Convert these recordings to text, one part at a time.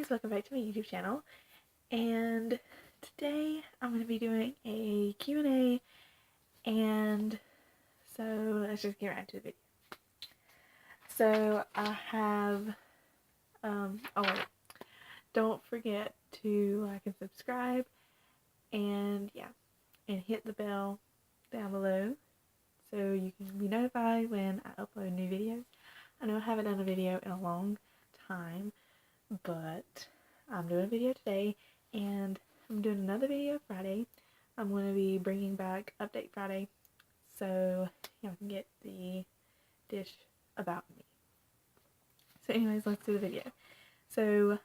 guys, welcome back to my YouTube channel, and today I'm going to be doing a Q&A, and so let's just get right into the video. So I have, oh wait, don't forget to like and subscribe, and yeah, and hit the bell down below so you can be notified when I upload new videos. I know I haven't done a video in a long time, but I'm doing a video today, and I'm doing another video Friday. I'm going to be bringing back Update Friday, so y'all can get the dish about me. So anyways, let's do the video. So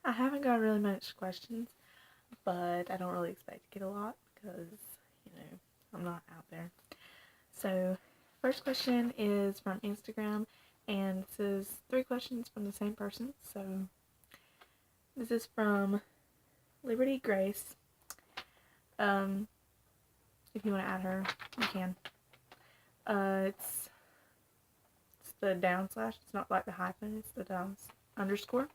I haven't got really much questions, but I don't really expect to get a lot because, you know, I'm not out there. So first question is from Instagram, and this is 3 questions from the same person. So this is from Liberty Grace. If you want to add her, you can. It's the down slash. It's not like the hyphen. It's the down underscore.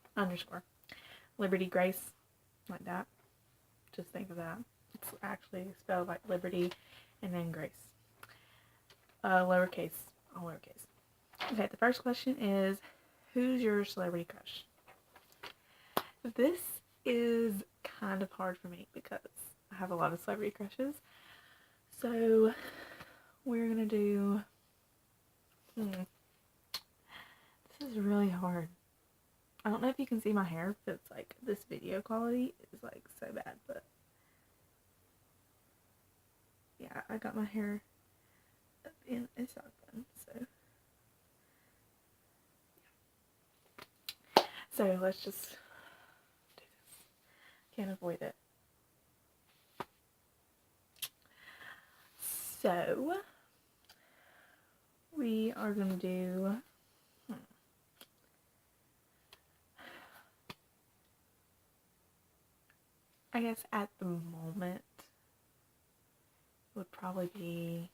Liberty Grace, like that. Just think of that. It's actually spelled like Liberty and then Grace. Lowercase, all lowercase. Okay, the first question is, who's your celebrity crush? This is kind of hard for me because I have a lot of celebrity crushes. So we're gonna do, this is really hard. I don't know if you can see my hair, but it's like, this video quality is like so bad, but yeah, I got my hair up in a sock bun, so yeah. So let's just do this. Can't avoid it. So we are gonna do I guess at the moment would probably be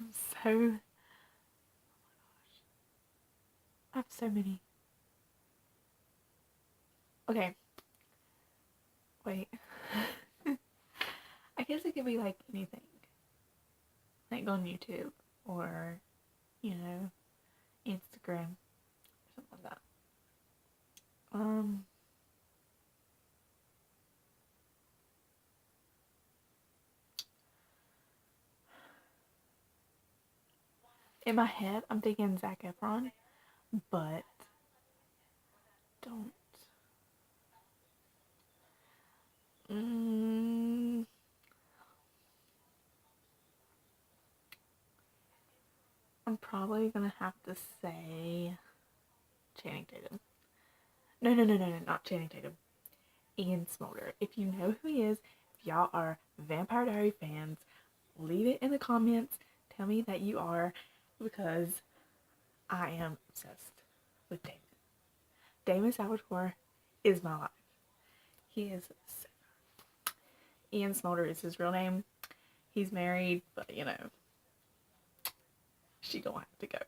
I'm so, oh my gosh, I have so many. Okay, wait. I guess it could be like anything, like on YouTube or, you know, Instagram or something like that. In my head, I'm thinking Zac Efron, but don't. I'm probably gonna have to say Channing Tatum. No, not Channing Tatum. Ian Smolder. If you know who he is, if y'all are Vampire Diary fans, leave it in the comments. Tell me that you are, because I am obsessed with Damon. Damon Salvatore is my life. He is so good. Ian Smolder is his real name. He's married, but you know, she gonna have to go.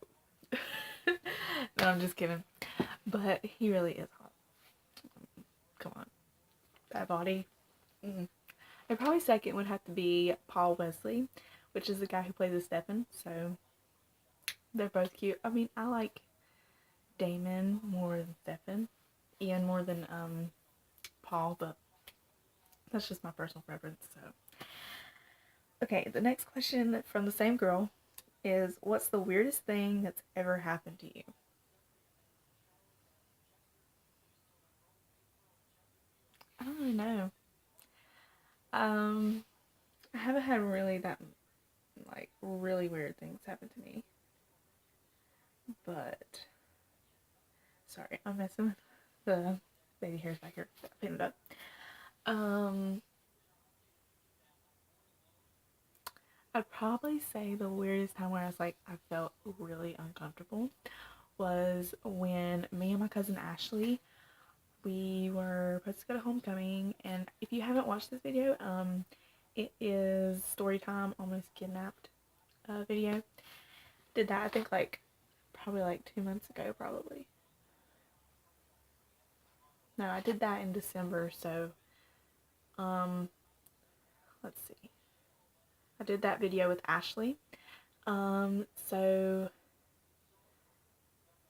No, I'm just kidding. But he really is hot. Come on. That body. And probably second would have to be Paul Wesley, which is the guy who plays Stefan. So they're both cute. I mean, I like Damon more than Stefan. Ian more than Paul, but that's just my personal preference. So okay, the next question from the same girl is, what's the weirdest thing that's ever happened to you? I don't really know. I haven't had really that, like, really weird things happen to me. But, sorry, I'm messing with the baby hairs back here. I pinned it up. I'd probably say the weirdest time where I was like, I felt really uncomfortable was when me and my cousin Ashley, we were supposed to go to homecoming, and if you haven't watched this video, it is Storytime Almost Kidnapped video, did that, I think, like, probably, like, 2 months ago, probably. No, I did that in December, so, let's see. I did that video with Ashley. So,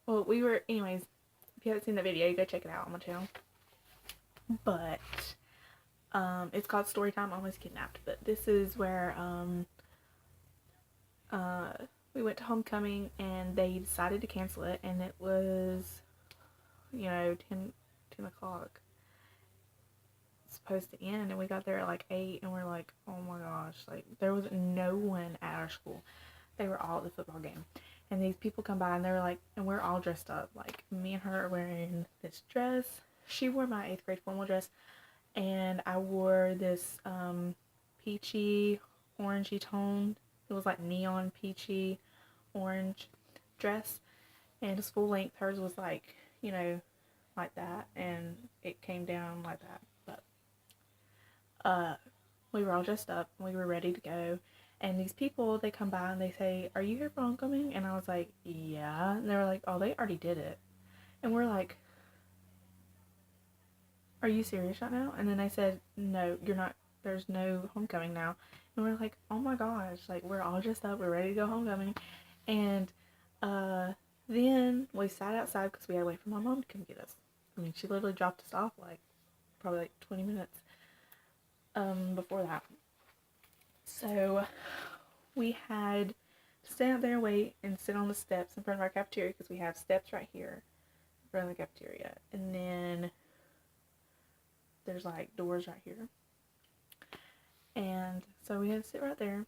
well, anyways, if you haven't seen that video, go check it out on my channel. But, it's called Storytime Almost Kidnapped, but this is where, we went to homecoming, and they decided to cancel it, and it was, 10 o'clock supposed to end, and we got there at like 8, and we're like, oh my gosh, like, there was no one at our school. They were all at the football game, and these people come by, and they were like, and we're all dressed up, like, me and her are wearing this dress. She wore my 8th grade formal dress, and I wore this peachy orangey tone. It was like neon peachy orange dress, and it was full length. Hers was like, like that, and it came down like that. But we were all dressed up, and we were ready to go, and these people, they come by and they say, are you here for homecoming? And I was like, yeah. And they were like, oh, they already did it. And we're like, are you serious right now? And then they said, no, you're not, there's no homecoming now. And we're like, oh my gosh, like, we're all dressed up, we're ready to go homecoming. And then we sat outside because we had to wait for my mom to come get us. I mean, she literally dropped us off like probably like 20 minutes before that. So we had to stay out there and wait and sit on the steps in front of our cafeteria, because we have steps right here in front of the cafeteria, and then there's like doors right here. And so we had to sit right there,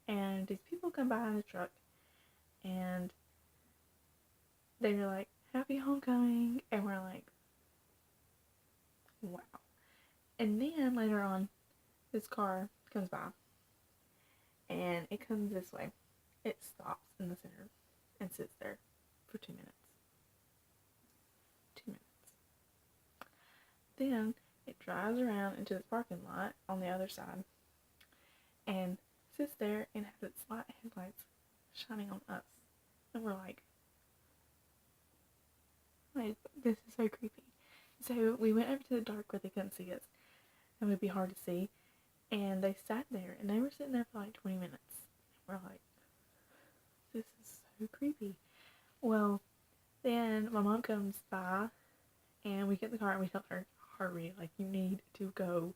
and these people come by in the truck, and they were like, happy homecoming, and we're like, wow. And then later on, this car comes by, and it comes this way. It stops in the center and sits there for 2 minutes. 2 minutes. Then it drives around into the parking lot on the other side and sits there and has its light headlights shining on us. And we're like, this is so creepy. So we went over to the dark where they couldn't see us, and it would be hard to see. And they sat there, and they were sitting there for like 20 minutes. We're like, this is so creepy. Well, then my mom comes by, and we get in the car, and we tell her, hurry, like, you need to go.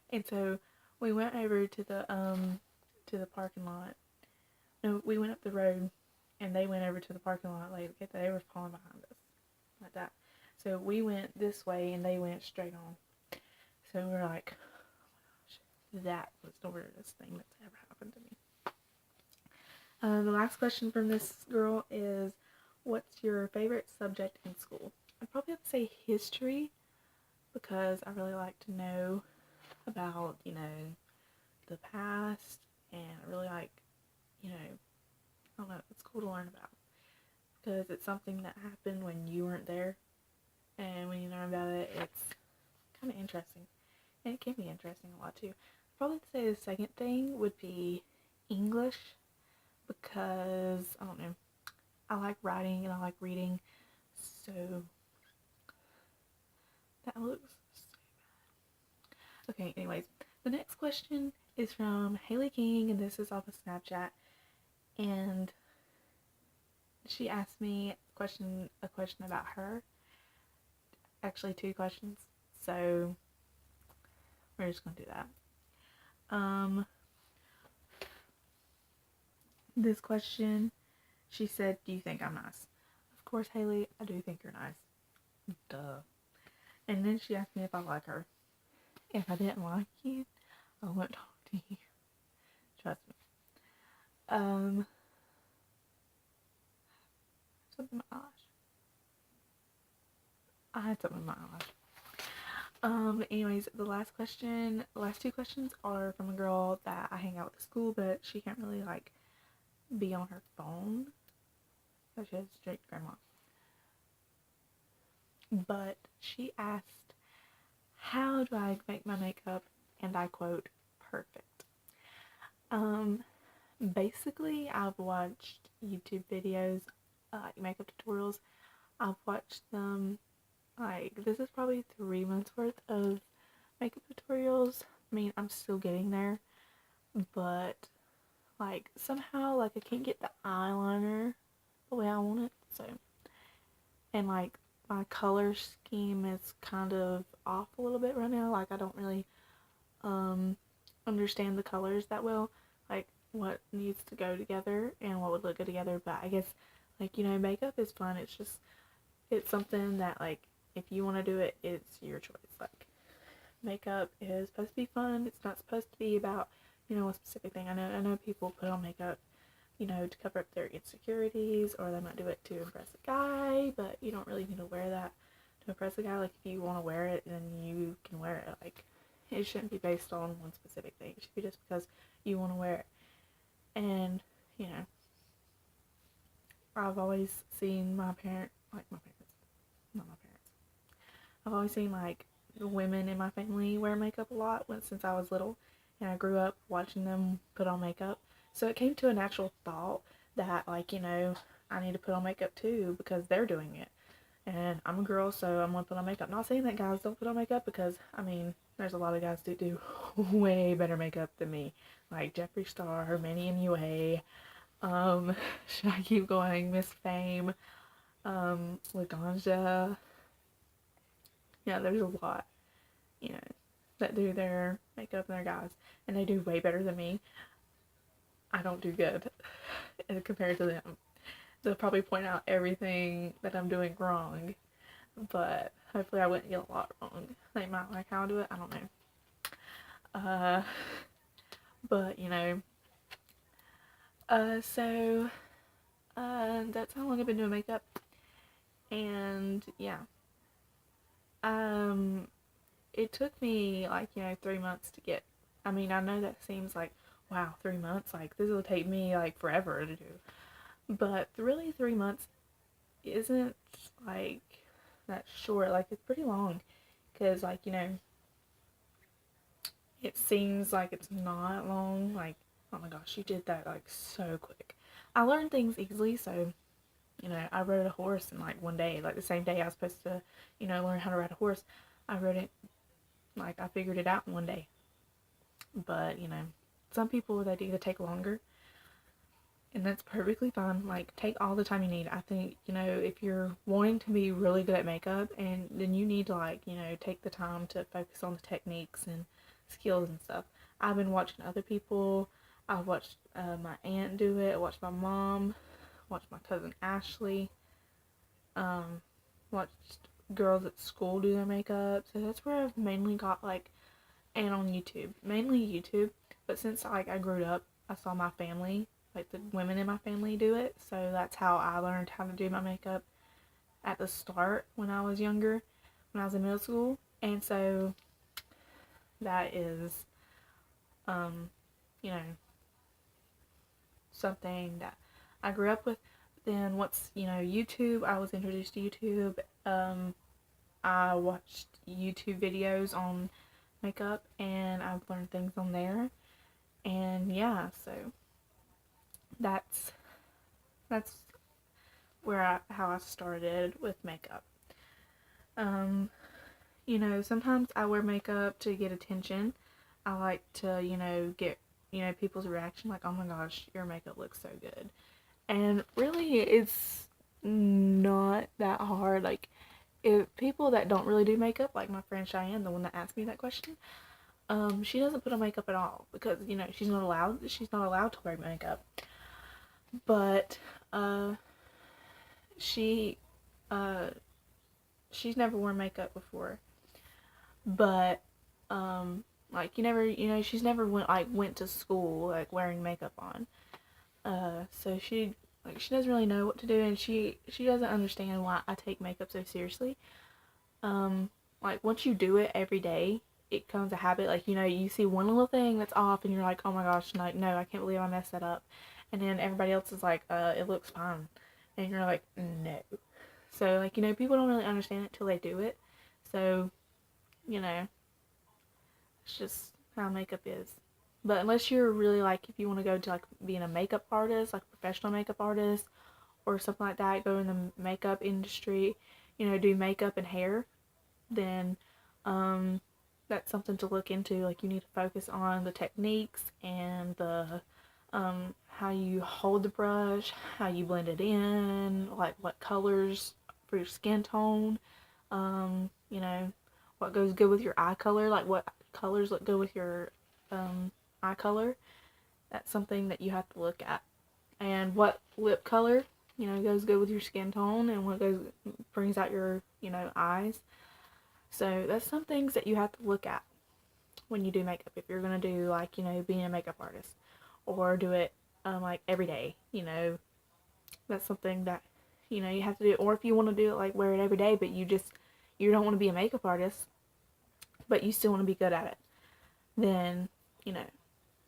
And so we went over to the parking lot. No, we went up the road, and they went over to the parking lot. Like, they were following behind us, like that. So we went this way, and they went straight on. So we're like, that was the weirdest thing that's ever happened to me. The last question from this girl is, what's your favorite subject in school? I'd probably have to say history, because I really like to know about, the past, and I really like, I don't know, it's cool to learn about, because it's something that happened when you weren't there, and when you learn about it, it's kind of interesting, and it can be interesting a lot too. Probably say the second thing would be English, because, I don't know, I like writing and I like reading, so that looks so bad. Okay, anyways, the next question is from Haley King, and this is off of Snapchat, and she asked me a question about her, actually 2 questions, so we're just going to do that. This question, she said, do you think I'm nice? Of course, Haley, I do think you're nice. Duh. And then she asked me if I like her. If I didn't like you, I wouldn't talk to you. Trust me. Something in my eyelash. I had something in my eyelash. Anyways, the last 2 questions are from a girl that I hang out with at school, but she can't really, like, be on her phone, so she has strict grandma. But she asked, how do I make my makeup, and I quote, perfect. basically, I've watched YouTube videos, like makeup tutorials. I've watched them, like, this is probably 3 months worth of makeup tutorials. I mean, I'm still getting there, but, like, somehow, like, I can't get the eyeliner the way I want it, so, and, like, my color scheme is kind of off a little bit right now. Like, I don't really, understand the colors that well, like, what needs to go together and what would look good together, but I guess, like, makeup is fun. It's just, it's something that, like, if you want to do it, it's your choice. Like, makeup is supposed to be fun. It's not supposed to be about, a specific thing. I know people put on makeup, to cover up their insecurities, or they might do it to impress a guy, but you don't really need to wear that to impress a guy. Like, if you want to wear it, then you can wear it. Like, it shouldn't be based on one specific thing. It should be just because you want to wear it. And, I've always seen not my parents, I've always seen, like, the women in my family wear makeup a lot since I was little, and I grew up watching them put on makeup. So it came to a natural thought that, like, I need to put on makeup too because they're doing it. And I'm a girl, so I'm gonna put on makeup. Not saying that guys don't put on makeup, because, I mean, there's a lot of guys that do way better makeup than me. Like Jeffree Star, Manny MUA, should I keep going? Miss Fame, Laganja. Yeah, there's a lot, that do their makeup and their guys, and they do way better than me. I don't do good compared to them. They'll probably point out everything that I'm doing wrong, but hopefully I wouldn't get a lot wrong. They might like how I do it, I don't know. But, so, that's how long I've been doing makeup, and, yeah. It took me, like, 3 months to get, I mean, I know that seems like, wow, 3 months, like, this will take me, like, forever to do, but really 3 months isn't, like, that short. Like, it's pretty long, because, like, it seems like it's not long. Like, oh my gosh, you did that, like, so quick. I learned things easily, so, I rode a horse in, like, one day. Like, the same day I was supposed to, learn how to ride a horse, I rode it, like, I figured it out in one day. But, some people, they do take longer, and that's perfectly fine. Like, take all the time you need. I think, if you're wanting to be really good at makeup, and then you need to, like, take the time to focus on the techniques and skills and stuff. I've been watching other people. I watched my aunt do it. I watched my mom. Watched my cousin Ashley. Watched girls at school do their makeup. So that's where I've mainly got, like, and on YouTube. Mainly YouTube. But since, like, I grew up, I saw my family, like, the women in my family do it. So that's how I learned how to do my makeup at the start when I was younger, when I was in middle school. And so that is, something that I grew up with. Then once, YouTube, I was introduced to YouTube. I watched YouTube videos on makeup, and I've learned things on there. And yeah, so that's how I started with makeup. Sometimes I wear makeup to get attention. I like to, get, people's reaction, like, oh my gosh, your makeup looks so good. And really, it's not that hard. Like, if people that don't really do makeup, like my friend Cheyenne, the one that asked me that question, she doesn't put on makeup at all, because, she's not allowed to wear makeup. But, she's never worn makeup before. But, like, she's never went to school, like, wearing makeup on. So she doesn't really know what to do, and she doesn't understand why I take makeup so seriously. Like, once you do it every day, it becomes a habit. Like, you see one little thing that's off, and you're like, oh my gosh, like, no, I can't believe I messed that up. And then everybody else is like, it looks fine. And you're like, no. So, like, people don't really understand it till they do it. So, it's just how makeup is. But unless you're really like, if you want to go to like being a makeup artist, like a professional makeup artist or something like that, go in the makeup industry, you know, do makeup and hair, then that's something to look into. Like, you need to focus on the techniques and the how you hold the brush, how you blend it in, like what colors for your skin tone, you know, what goes good with your eye color, like what colors look good with your eye color. That's something that you have to look at. And what lip color, you know, goes good with your skin tone, and what goes brings out your, you know, eyes. So that's some things that you have to look at when you do makeup. If you're gonna do like, you know, being a makeup artist, or do it like every day, you know, that's something that, you know, you have to do. Or if you want to do it like wear it every day, but you don't want to be a makeup artist, but you still want to be good at it, then, you know,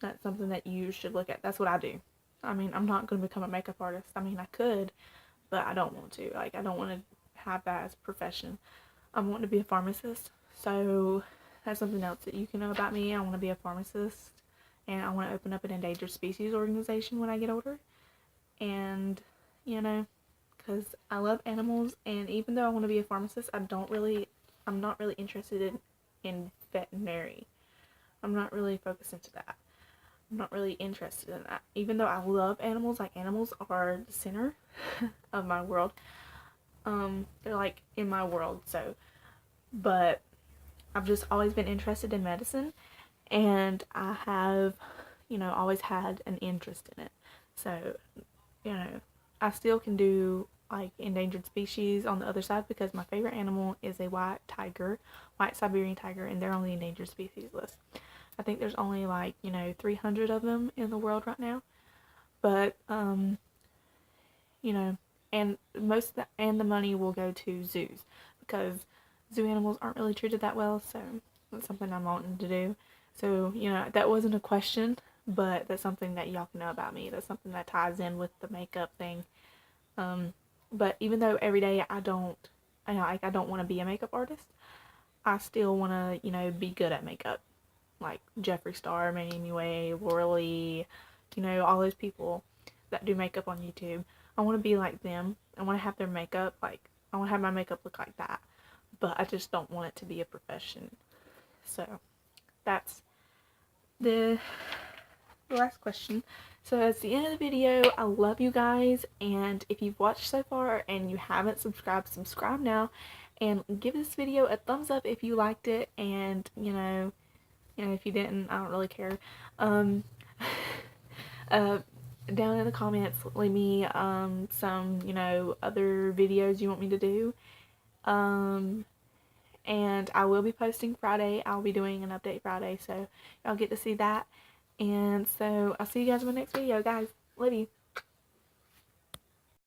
that's something that you should look at. That's what I do. I mean, I'm not going to become a makeup artist. I mean, I could, but I don't want to. Like, I don't want to have that as a profession. I want to be a pharmacist. So that's something else that you can know about me. I want to be a pharmacist, and I want to open up an endangered species organization when I get older. And, you know, because I love animals, and even though I want to be a pharmacist, I'm not really interested in veterinary. I'm not really focused into that. I'm not really interested in that. Even though I love animals, like animals are the center of my world. They're like in my world, so, but I've just always been interested in medicine, and I have, you know, always had an interest in it. So, you know, I still can do like endangered species on the other side, because my favorite animal is a white Siberian tiger, and they're on the endangered species list. I think there's only like, you know, 300 of them in the world right now. But, you know, and the money will go to zoos, because zoo animals aren't really treated that well, so that's something I'm wanting to do. So, you know, that wasn't a question, but that's something that y'all can know about me. That's something that ties in with the makeup thing. But even though every day I don't want to be a makeup artist, I still want to, you know, be good at makeup. Like Jeffree Star, Manny Mue, Laura Lee, you know, all those people that do makeup on YouTube. I want to be like them. I want to have their makeup, like, I want to have my makeup look like that. But I just don't want it to be a profession. So, that's the last question. So that's the end of the video. I love you guys, and if you've watched so far and you haven't subscribed, subscribe now, and give this video a thumbs up if you liked it, and you know, if you didn't, I don't really care. Down in the comments, leave me some, you know, other videos you want me to do. And I will be posting Friday. I'll be doing an update Friday, so y'all get to see that. And so I'll see you guys in my next video, guys. Love you.